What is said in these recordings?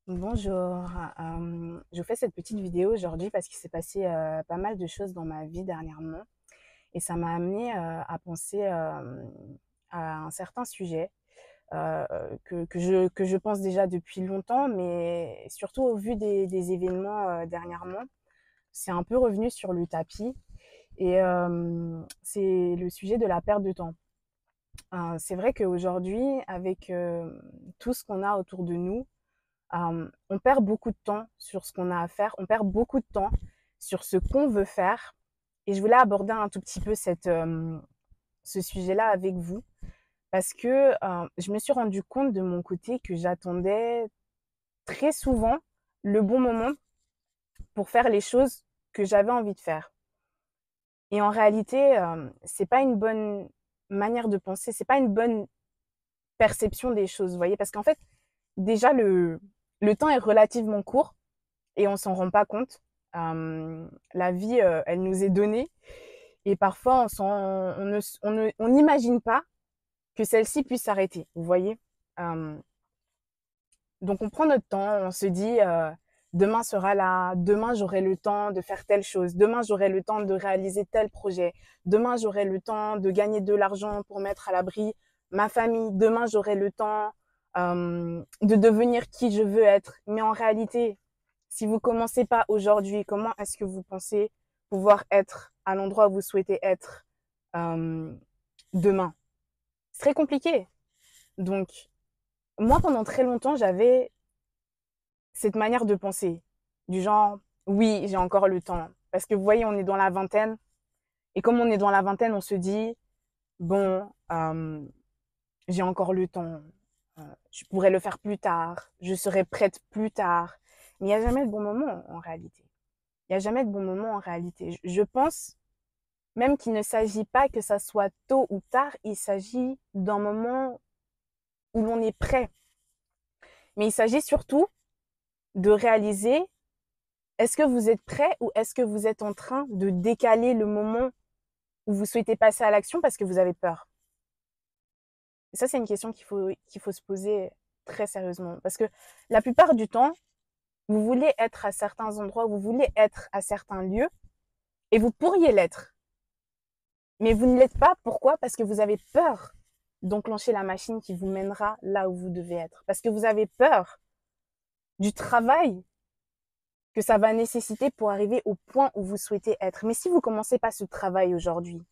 Bonjour, je vous fais cette petite vidéo aujourd'hui parce qu'il s'est passé pas mal de choses dans ma vie dernièrement et ça m'a amené à penser à un certain sujet que je pense déjà depuis longtemps, mais surtout au vu des événements dernièrement, c'est un peu revenu sur le tapis et c'est le sujet de la perte de temps. C'est vrai qu'aujourd'hui, avec tout ce qu'on a autour de nous, on perd beaucoup de temps sur ce qu'on a à faire, on perd beaucoup de temps sur ce qu'on veut faire. Et je voulais aborder un tout petit peu ce sujet-là avec vous parce que je me suis rendu compte de mon côté que j'attendais très souvent le bon moment pour faire les choses que j'avais envie de faire. Et en réalité, c'est pas une bonne manière de penser, c'est pas une bonne perception des choses, vous voyez, parce qu'en fait, déjà le temps est relativement court et on s'en rend pas compte. La vie, elle nous est donnée et parfois on n'imagine pas que celle-ci puisse s'arrêter. Vous voyez. Donc on prend notre temps, on se dit demain sera là, demain j'aurai le temps de faire telle chose, demain j'aurai le temps de réaliser tel projet, demain j'aurai le temps de gagner de l'argent pour mettre à l'abri ma famille, demain j'aurai le temps de devenir qui je veux être. Mais en réalité, si vous commencez pas aujourd'hui, comment est-ce que vous pensez pouvoir être à l'endroit où vous souhaitez être euh, demain? C'est très compliqué. Donc, moi, pendant très longtemps, j'avais cette manière de penser, du genre, oui, j'ai encore le temps. Parce que vous voyez, on est dans la vingtaine, et comme on est dans la vingtaine, on se dit, bon, j'ai encore le temps, je pourrais le faire plus tard, je serai prête plus tard. Mais il n'y a jamais de bon moment en réalité. Il n'y a jamais de bon moment en réalité. Je pense même qu'il ne s'agit pas que ça soit tôt ou tard, il s'agit d'un moment où l'on est prêt. Mais il s'agit surtout de réaliser, est-ce que vous êtes prêt ou est-ce que vous êtes en train de décaler le moment où vous souhaitez passer à l'action parce que vous avez peur? Et ça, c'est une question qu'il faut se poser très sérieusement. Parce que la plupart du temps, vous voulez être à certains endroits, vous voulez être à certains lieux et vous pourriez l'être. Mais vous ne l'êtes pas. Pourquoi? Parce que vous avez peur d'enclencher la machine qui vous mènera là où vous devez être. Parce que vous avez peur du travail que ça va nécessiter pour arriver au point où vous souhaitez être. Mais si vous commencez pas ce travail aujourd'hui,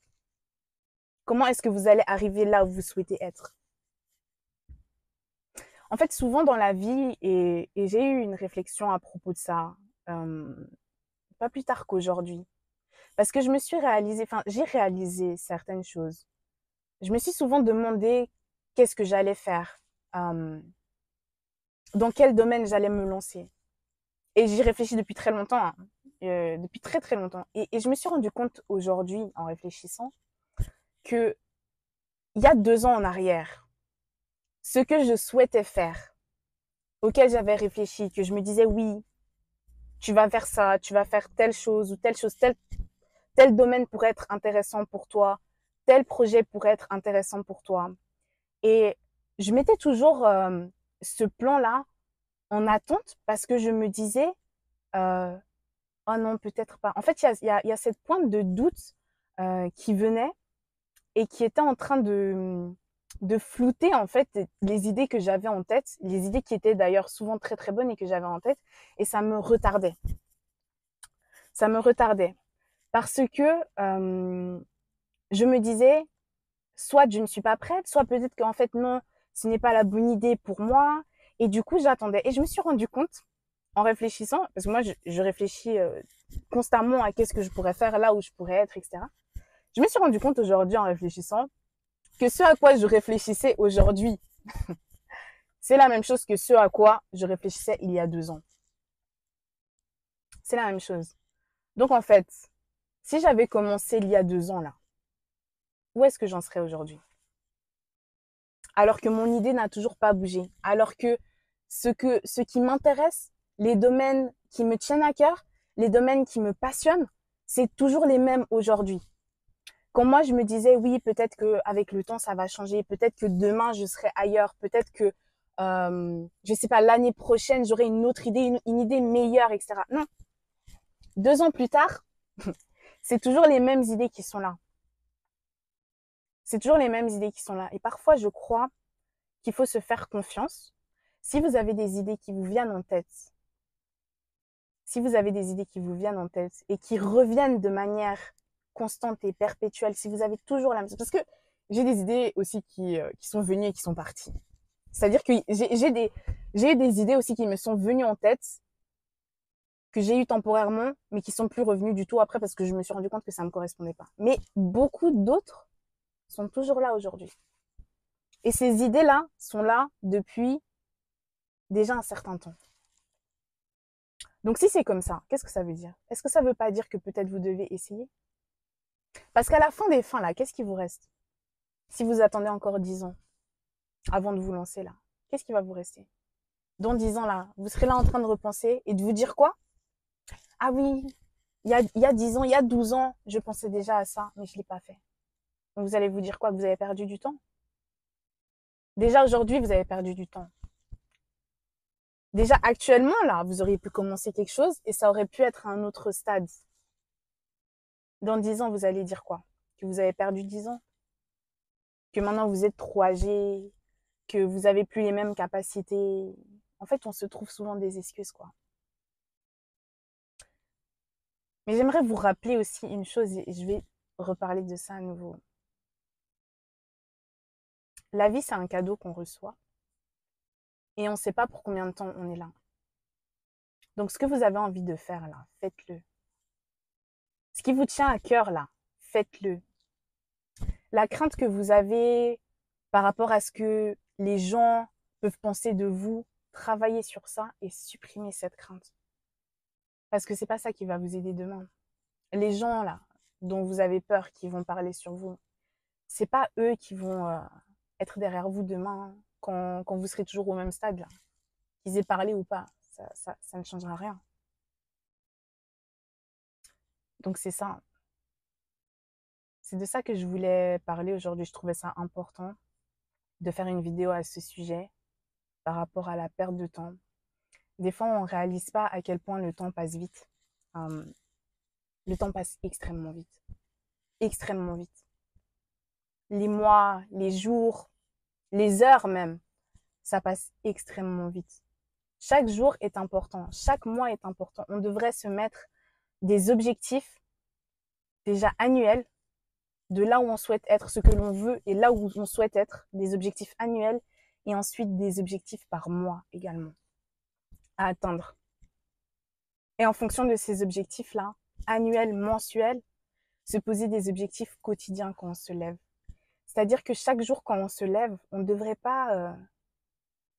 comment est-ce que vous allez arriver là où vous souhaitez être? En fait, souvent dans la vie, et j'ai eu une réflexion à propos de ça, euh, pas plus tard qu'aujourd'hui, parce que je me suis réalisée, enfin, j'ai réalisé certaines choses. Je me suis souvent demandé qu'est-ce que j'allais faire, euh, dans quel domaine j'allais me lancer. Et j'y réfléchis depuis très longtemps, hein, depuis très très longtemps. Et je me suis rendu compte aujourd'hui, en réfléchissant, que il y a 2 ans en arrière, ce que je souhaitais faire, auquel j'avais réfléchi, que je me disais oui, tu vas faire ça, tu vas faire telle chose ou telle chose, tel domaine pourrait être intéressant pour toi, tel projet pourrait être intéressant pour toi. Et je mettais toujours ce plan-là en attente parce que je me disais, euh, oh non, peut-être pas. En fait, il y a cette pointe de doute qui venait et qui était en train de flouter en fait les idées que j'avais en tête, les idées qui étaient d'ailleurs souvent très très bonnes et que j'avais en tête, et ça me retardait. Ça me retardait parce que je me disais, soit je ne suis pas prête, soit peut-être qu'en fait non, ce n'est pas la bonne idée pour moi, et du coup j'attendais. Et je me suis rendu compte en réfléchissant, parce que moi je réfléchis constamment à qu'est-ce que je pourrais faire là où je pourrais être, etc. Je me suis rendu compte aujourd'hui en réfléchissant que ce à quoi je réfléchissais aujourd'hui, c'est la même chose que ce à quoi je réfléchissais il y a 2 ans. C'est la même chose. Donc en fait, si j'avais commencé il y a 2 ans là, où est-ce que j'en serais aujourd'hui? Alors que mon idée n'a toujours pas bougé. Alors que ce qui m'intéresse, les domaines qui me tiennent à cœur, les domaines qui me passionnent, c'est toujours les mêmes aujourd'hui. Quand moi je me disais oui, peut-être que avec le temps ça va changer, peut-être que demain je serai ailleurs, peut-être que je sais pas, l'année prochaine, j'aurai une autre idée, une idée meilleure, etc. Non. 2 ans plus tard, c'est toujours les mêmes idées qui sont là. C'est toujours les mêmes idées qui sont là. Et parfois, je crois qu'il faut se faire confiance. Si vous avez des idées qui vous viennent en tête, si vous avez des idées qui vous viennent en tête et qui reviennent de manière constante et perpétuelle, si vous avez toujours la même chose, parce que j'ai des idées aussi qui sont venues et qui sont parties. C'est-à-dire que j'ai des idées aussi qui me sont venues en tête, que j'ai eues temporairement, mais qui sont plus revenues du tout après parce que je me suis rendu compte que ça me correspondait pas. Mais beaucoup d'autres sont toujours là aujourd'hui. Et ces idées-là sont là depuis déjà un certain temps. Donc si c'est comme ça, qu'est-ce que ça veut dire? Est-ce que ça veut pas dire que peut-être vous devez essayer? Parce qu'à la fin des fins, là, qu'est-ce qui vous reste? Si vous attendez encore 10 ans avant de vous lancer là, qu'est-ce qui va vous rester? Dans 10 ans là, vous serez là en train de repenser et de vous dire quoi? Ah oui, il y a 10 ans, il y a 12 ans, je pensais déjà à ça, mais je ne l'ai pas fait. Donc vous allez vous dire quoi? Que vous avez perdu du temps? Déjà aujourd'hui, vous avez perdu du temps. Déjà actuellement, là, vous auriez pu commencer quelque chose et ça aurait pu être à un autre stade. Dans 10 ans, vous allez dire quoi? Que vous avez perdu 10 ans? Que maintenant vous êtes trop âgé? Que vous n'avez plus les mêmes capacités? En fait, on se trouve souvent des excuses, quoi. Mais j'aimerais vous rappeler aussi une chose et je vais reparler de ça à nouveau. La vie, c'est un cadeau qu'on reçoit et on ne sait pas pour combien de temps on est là. Donc, ce que vous avez envie de faire là, faites-le. Ce qui vous tient à cœur là, faites-le. La crainte que vous avez par rapport à ce que les gens peuvent penser de vous, travaillez sur ça et supprimez cette crainte. Parce que c'est pas ça qui va vous aider demain. Les gens là, dont vous avez peur, qui vont parler sur vous, c'est pas eux qui vont être derrière vous demain quand vous serez toujours au même stade là. Qu'ils aient parlé ou pas, ça ne changera rien. Donc c'est ça. C'est de ça que je voulais parler aujourd'hui. Je trouvais ça important de faire une vidéo à ce sujet par rapport à la perte de temps. Des fois, on ne réalise pas à quel point le temps passe vite. Le temps passe extrêmement vite. Extrêmement vite. Les mois, les jours, les heures même, ça passe extrêmement vite. Chaque jour est important. Chaque mois est important. On devrait se mettre des objectifs déjà annuels de là où on souhaite être, ce que l'on veut et là où on souhaite être, des objectifs annuels et ensuite des objectifs par mois également à atteindre. Et en fonction de ces objectifs-là, annuels, mensuels, se poser des objectifs quotidiens quand on se lève. C'est-à-dire que chaque jour quand on se lève, on ne devrait pas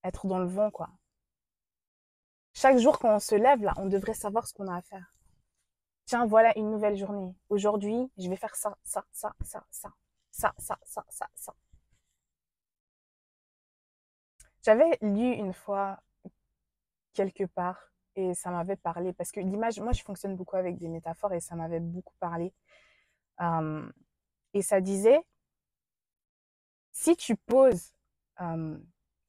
être dans le vent, quoi. Chaque jour quand on se lève, là, on devrait savoir ce qu'on a à faire. Tiens, voilà une nouvelle journée. Aujourd'hui, je vais faire ça, ça, ça, ça, ça, ça, ça, ça, ça, ça. J'avais lu une fois quelque part et ça m'avait parlé parce que l'image, moi je fonctionne beaucoup avec des métaphores et ça m'avait beaucoup parlé. Et ça disait, si tu poses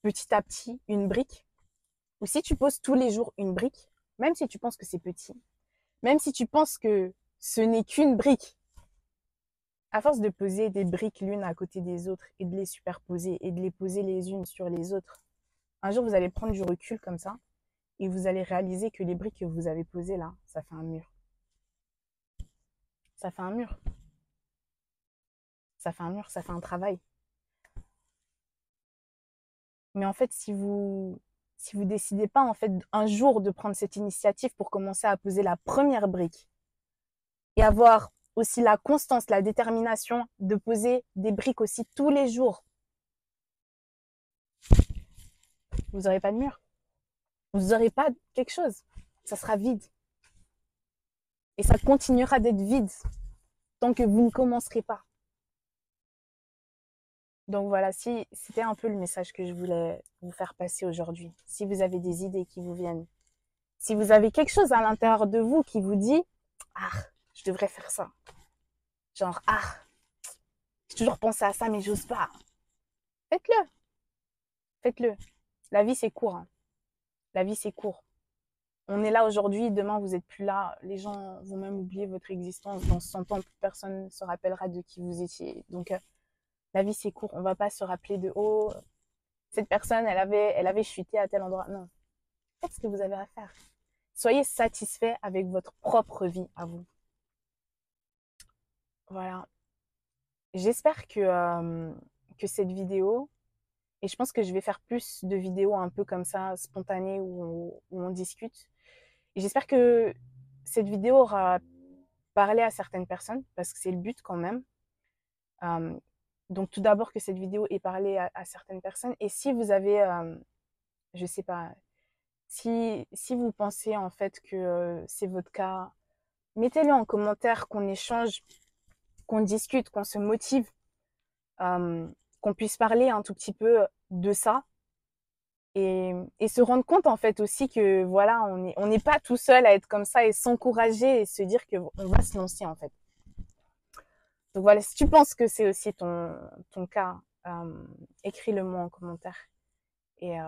petit à petit une brique, ou si tu poses tous les jours une brique, même si tu penses que c'est petit, même si tu penses que ce n'est qu'une brique, à force de poser des briques l'une à côté des autres et de les superposer et de les poser les unes sur les autres, un jour vous allez prendre du recul comme ça et vous allez réaliser que les briques que vous avez posées là, ça fait un mur. Ça fait un mur. Ça fait un mur, ça fait un travail. Mais en fait, si vous décidez pas en fait un jour de prendre cette initiative pour commencer à poser la première brique et avoir aussi la constance, la détermination de poser des briques aussi tous les jours, vous n'aurez pas de mur. Vous n'aurez pas quelque chose. Ça sera vide. Et ça continuera d'être vide tant que vous ne commencerez pas. Donc voilà, si c'était un peu le message que je voulais vous faire passer aujourd'hui. Si vous avez des idées qui vous viennent, si vous avez quelque chose à l'intérieur de vous qui vous dit « Ah, je devrais faire ça ». Genre « Ah, j'ai toujours pensé à ça mais j'ose pas ». Faites-le. Faites-le. La vie, c'est court. Hein. La vie, c'est court. On est là aujourd'hui, demain, vous n'êtes plus là. Les gens vont même oublier votre existence. Dans 100 ans, plus personne ne se rappellera de qui vous étiez. Donc, la vie, c'est court. On ne va pas se rappeler de « Oh, cette personne, elle avait chuté à tel endroit. » Non. Faites ce que vous avez à faire. Soyez satisfait avec votre propre vie à vous. Voilà. J'espère que cette vidéo, et je pense que je vais faire plus de vidéos un peu comme ça, spontanées, où on discute. Et j'espère que cette vidéo aura parlé à certaines personnes, parce que c'est le but quand même. Donc tout d'abord que cette vidéo ait parlé à certaines personnes. Et si vous avez, je sais pas, si vous pensez en fait que c'est votre cas, mettez-le en commentaire, qu'on échange, qu'on discute, qu'on se motive, qu'on puisse parler un tout petit peu de ça et se rendre compte en fait aussi que voilà, on n'est pas tout seul à être comme ça et s'encourager et se dire qu'on va se lancer en fait. Donc voilà, si tu penses que c'est aussi ton cas, écris-le moi en commentaire et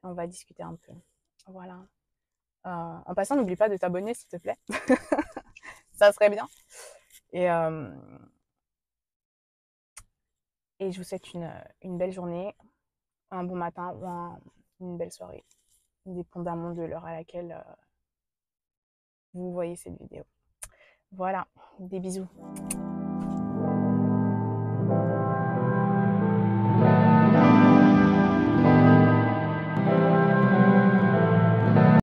on va discuter un peu. Voilà. En passant, n'oublie pas de t'abonner s'il te plaît. Ça serait bien. Et, euh, et je vous souhaite une belle journée, un bon matin ou une belle soirée, dépendamment de l'heure à laquelle vous voyez cette vidéo. Voilà, des bisous.